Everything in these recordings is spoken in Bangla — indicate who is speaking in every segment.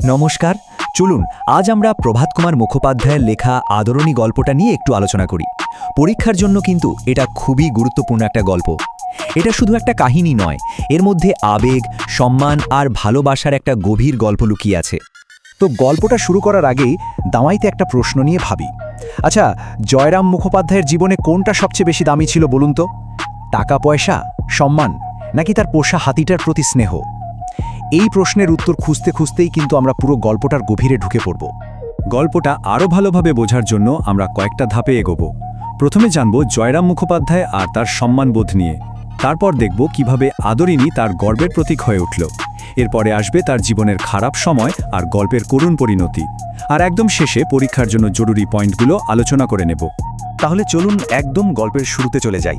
Speaker 1: নমস্কার। চলুন আজ আমরা প্রভাত কুমার মুখোপাধ্যায়ের লেখা আদরণী গল্পটা নিয়ে একটু আলোচনা করি। পরীক্ষার জন্য কিন্তু এটা খুবই গুরুত্বপূর্ণ একটা গল্প। এটা শুধু একটা কাহিনী নয়, এর মধ্যে আবেগ, সম্মান আর ভালোবাসার একটা গভীর গল্প লুকিয়ে আছে।
Speaker 2: তো গল্পটা শুরু করার আগেই দামাইতে একটা প্রশ্ন নিয়ে ভাবি। আচ্ছা, জয়রাম মুখোপাধ্যায়ের জীবনে কোনটা সবচেয়ে বেশি দামি ছিল বলুন তো? টাকা পয়সা, সম্মান, নাকি তার পোষা হাতিটার প্রতি স্নেহ? এই প্রশ্নের উত্তর খুঁজতে খুঁজতেই কিন্তু আমরা পুরো গল্পটার গভীরে ঢুকে পড়ব।
Speaker 3: গল্পটা আরও ভালোভাবে বোঝার জন্য আমরা কয়েকটা ধাপে এগোব। প্রথমে জানব জয়রাম মুখোপাধ্যায় আর তার সম্মানবোধ নিয়ে। তারপর দেখব কিভাবে আদরিনী তার গর্বের প্রতীক হয়ে উঠল। এরপরে আসবে তার জীবনের খারাপ সময় আর গল্পের করুণ পরিণতি। আর একদম শেষে পরীক্ষার জন্য জরুরি পয়েন্টগুলো আলোচনা করে নেব।
Speaker 1: তাহলে চলুন একদম গল্পের শুরুতে চলে যাই।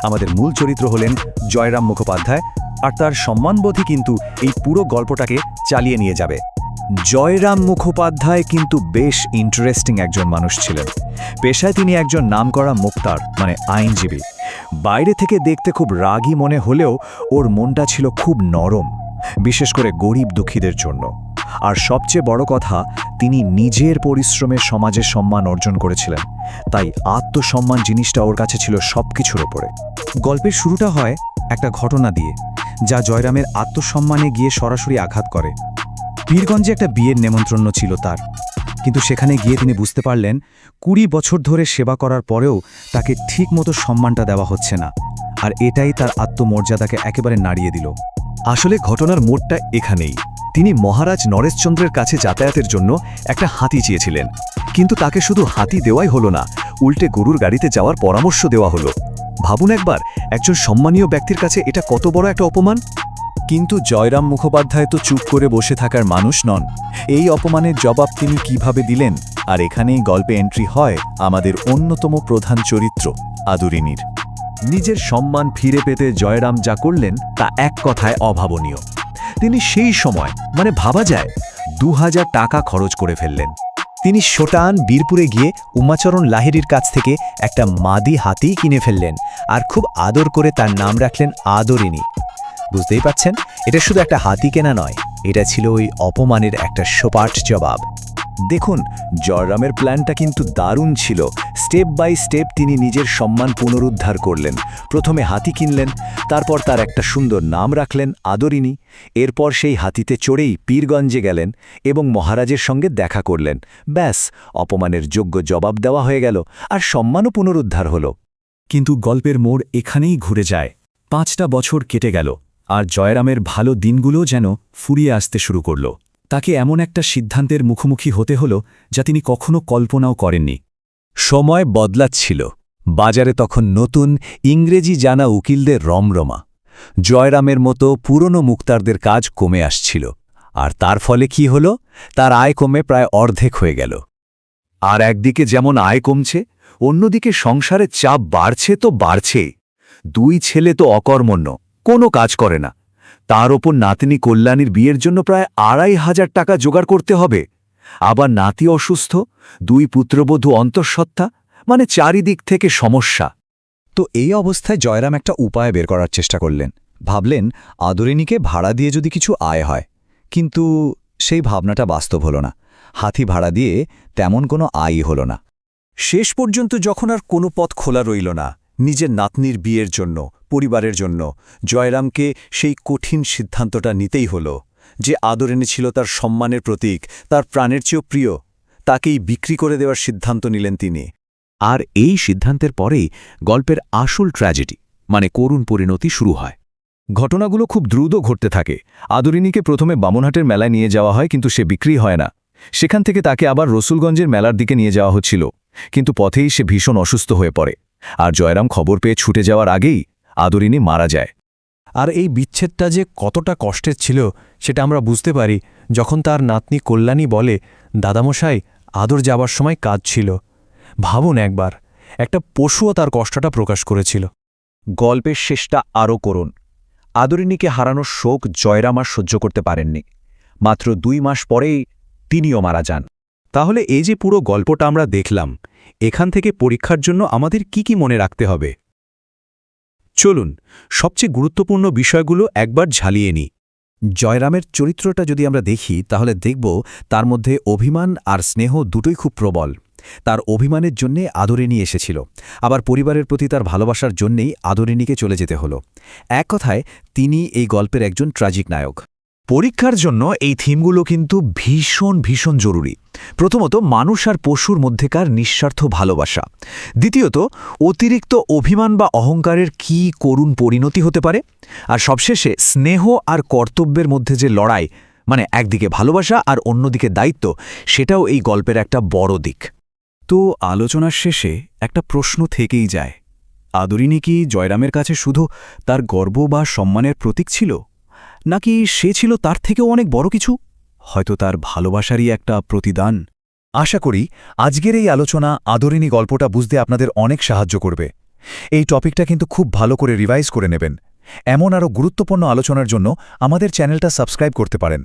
Speaker 1: আমাদের মূল চরিত্র হলেন জয়রাম মুখোপাধ্যায়, আর তার সম্মানবোধই কিন্তু এই পুরো গল্পটাকে চালিয়ে নিয়ে যাবে। জয়রাম মুখোপাধ্যায় কিন্তু বেশ ইন্টারেস্টিং একজন মানুষ ছিলেন। পেশায় তিনি একজন নামকরা মুক্তার মানে আইনজীবী। বাইরে থেকে দেখতে খুব রাগী মনে হলেও ওর মনটা ছিল খুব নরম, বিশেষ করে গরিব দুঃখীদের জন্য। আর সবচেয়ে বড় কথা, তিনি নিজের পরিশ্রমে সমাজের সম্মান অর্জন করেছিলেন। তাই আত্মসম্মান জিনিসটা ওর কাছে ছিল সবকিছুর ওপরে। গল্পের শুরুটা হয় একটা ঘটনা দিয়ে, যা জয়রামের আত্মসম্মানে গিয়ে সরাসরি আঘাত করে। পীরগঞ্জে একটা বিয়ের নেমন্ত্রণ ছিল তার, কিন্তু সেখানে গিয়ে তিনি বুঝতে পারলেন 20 বছর ধরে সেবা করার পরেও তাকে ঠিকমতো সম্মানটা দেওয়া হচ্ছে না। আর এটাই তার আত্মমর্যাদাকে একেবারে নাড়িয়ে দিল। আসলে ঘটনার মোড়টা এখানেই। তিনি মহারাজ নরেশচন্দ্রের কাছে যাতায়াতের জন্য একটা হাতি চেয়েছিলেন, কিন্তু তাকে শুধু হাতি দেওয়াই হলো না, উল্টে গরুর গাড়িতে যাওয়ার পরামর্শ দেওয়া হলো। ভাবুন একবার, একজন সম্মানীয় ব্যক্তির কাছে এটা কত বড় একটা অপমান। কিন্তু জয়রাম মুখোপাধ্যায় তো চুপ করে বসে থাকার মানুষ নন। এই অপমানের জবাব তিনি কিভাবে দিলেন, আর এখানেই গল্পে এন্ট্রি হয় আমাদের অন্যতম প্রধান চরিত্র আদরিনীর। নিজের সম্মান ফিরে পেতে জয়রাম যা করলেন তা এক কথায় অভাবনীয়। তিনি সেই সময় ভাবা যায় 2000 টাকা খরচ করে ফেললেন। তিনি সোটান বীরপুরে গিয়ে উমাচরণ লাহিড়ীর কাছ থেকে একটা মাদি হাতি কিনে ফেললেন, আর খুব আদর করে তার নাম রাখলেন আদরিনী। বুঝতেই পাচ্ছেন, এটা শুধু একটা হাতি কেনা নয়, এটা ছিল ওই অপমানের একটা সপাট জবাব। দেখুন, জয়রামের প্ল্যানটা কিন্তু দারুণ ছিল। স্টেপ বাই স্টেপ তিনি নিজের সম্মান পুনরুদ্ধার করলেন। প্রথমে হাতি কিনলেন, তারপর তার একটা সুন্দর নাম রাখলেন আদরিনী। এরপর সেই হাতিতে চড়েই পীরগঞ্জে গেলেন এবং মহারাজের সঙ্গে দেখা করলেন। ব্যাস, অপমানের যোগ্য জবাব দেওয়া হয়ে গেল, আর সম্মানও পুনরুদ্ধার হল। কিন্তু গল্পের মোড় এখানেই ঘুরে যায়। 5টা বছর কেটে গেল, আর জয়রামের ভালো দিনগুলো যেন ফুরিয়ে আসতে শুরু করল। তাকে এমন একটা সিদ্ধান্তের মুখোমুখি হতে হলো যা তিনি কখনো কল্পনাও করেননি। সময় বদলাচ্ছিল। বাজারে তখন নতুন ইংরেজি জানা উকিলদের রমরমা। জয়রামের মতো পুরনো মুক্তারদের কাজ কমে আসছিল, আর তার ফলে কি হল, তার আয় কমে প্রায় অর্ধেক হয়ে গেল। আর একদিকে যেমন আয় কমছে, অন্যদিকে সংসারের চাপ বাড়ছে তো বাড়ছেই। 2 ছেলে তো অকর্মণ্য, কোনো কাজ করে না। তার ওপর নাতনি কল্যাণীর বিয়ের জন্য প্রায় 2500 টাকা জোগাড় করতে হবে। আবার নাতি অসুস্থ, 2 পুত্রবধূ অন্তঃসত্ত্বা, চারিদিক থেকে সমস্যা। তো এই অবস্থায় জয়রাম একটা উপায় বের করার চেষ্টা করলেন। ভাবলেন আদরিনীকে ভাড়া দিয়ে যদি কিছু আয় হয়। কিন্তু সেই ভাবনাটা বাস্তব হল না। হাতি ভাড়া দিয়ে তেমন কোনো আয়ই হল না। শেষ পর্যন্ত যখন আর কোনো পথ খোলা রইল না নিজের নাতনির বিয়ের জন্য, পরিবারের জন্য, জয়রামকে সেই কঠিন সিদ্ধান্তটা নিতেই হল যে আদরিনী ছিল তার সম্মানের প্রতীক, তার প্রাণের চেয়েও প্রিয়। তাকেই বিক্রি করে দেওয়ার সিদ্ধান্ত নিলেন তিনি। আর এই সিদ্ধান্তের পরেই গল্পের আসল ট্র্যাজেডি করুণ পরিণতি শুরু হয়। ঘটনাগুলো খুব দ্রুত ঘটতে থাকে। আদরিনীকে প্রথমে বামনহাটের মেলায় নিয়ে যাওয়া হয়, কিন্তু সে বিক্রি হয় না। সেখান থেকে তাকে আবার রসুলগঞ্জের মেলার দিকে নিয়ে যাওয়া হচ্ছিল, কিন্তু পথেই সে ভীষণ অসুস্থ হয়ে পড়ে। আর জয়রাম খবর পেয়ে ছুটে যাওয়ার আগেই আদরিনী মারা যায়। আর এই বিচ্ছেদটা যে কতটা কষ্টের ছিল সেটা আমরা বুঝতে পারি যখন তার নাতনি কল্যাণী বলে, দাদামশাই, আদর যাবার সময় কাজ ছিল। ভাবুন একবার, একটা পশুও তার কষ্টটা প্রকাশ করেছিল। গল্পের শেষটা আরও করুন। আদরিনীকে হারানোর শোক জয়রাম আর সহ্য করতে পারেননি। মাত্র 2 মাস পরেই তিনিও মারা যান। তাহলে এই যে পুরো গল্পটা আমরা দেখলাম, এখান থেকে পরীক্ষার জন্য আমাদের কি মনে রাখতে হবে? চলুন সবচেয়ে গুরুত্বপূর্ণ বিষয়গুলো একবার ঝালিয়ে নিই। জয়রামের চরিত্রটা যদি আমরা দেখি তাহলে দেখব তার মধ্যে অভিমান আর স্নেহ দুটোই খুব প্রবল। তার অভিমানের জন্যে আদরিণী এসেছিল, আবার পরিবারের প্রতি তার ভালোবাসার জন্যেই আদরিণীকে চলে যেতে হলো। এক কথায় তিনি এই গল্পের একজন ট্র্যাজিক নায়ক।
Speaker 2: পরীক্ষার জন্য এই থিমগুলো কিন্তু ভীষণ ভীষণ জরুরি। প্রথমত, মানুষ আর পশুর মধ্যেকার নিঃস্বার্থ ভালোবাসা। দ্বিতীয়ত, অতিরিক্ত অভিমান বা অহংকারের কী করুণ পরিণতি হতে পারে। আর সবশেষে স্নেহ আর কর্তব্যের মধ্যে যে লড়াই, মানে একদিকে ভালোবাসা আর অন্যদিকে দায়িত্ব, সেটাও এই গল্পের একটা বড় দিক।
Speaker 3: তো আলোচনার শেষে একটা প্রশ্ন থেকেই যায়, আদরিণী কি জয়রামের কাছে শুধু তার গর্ব বা সম্মানের প্রতীক ছিল, নাকি সে ছিল তার থেকেও অনেক বড় কিছু, হয়তো তার ভালোবাসারই একটা প্রতিদান?
Speaker 2: আশা করি আজকের এই আলোচনা আদরিণী গল্পটা বুঝতে আপনাদের অনেক সাহায্য করবে। এই টপিকটা কিন্তু খুব ভালো করে রিভাইজ করে নেবেন। এমন আরও গুরুত্বপূর্ণ আলোচনার জন্য আমাদের চ্যানেলটা সাবস্ক্রাইব করতে পারেন।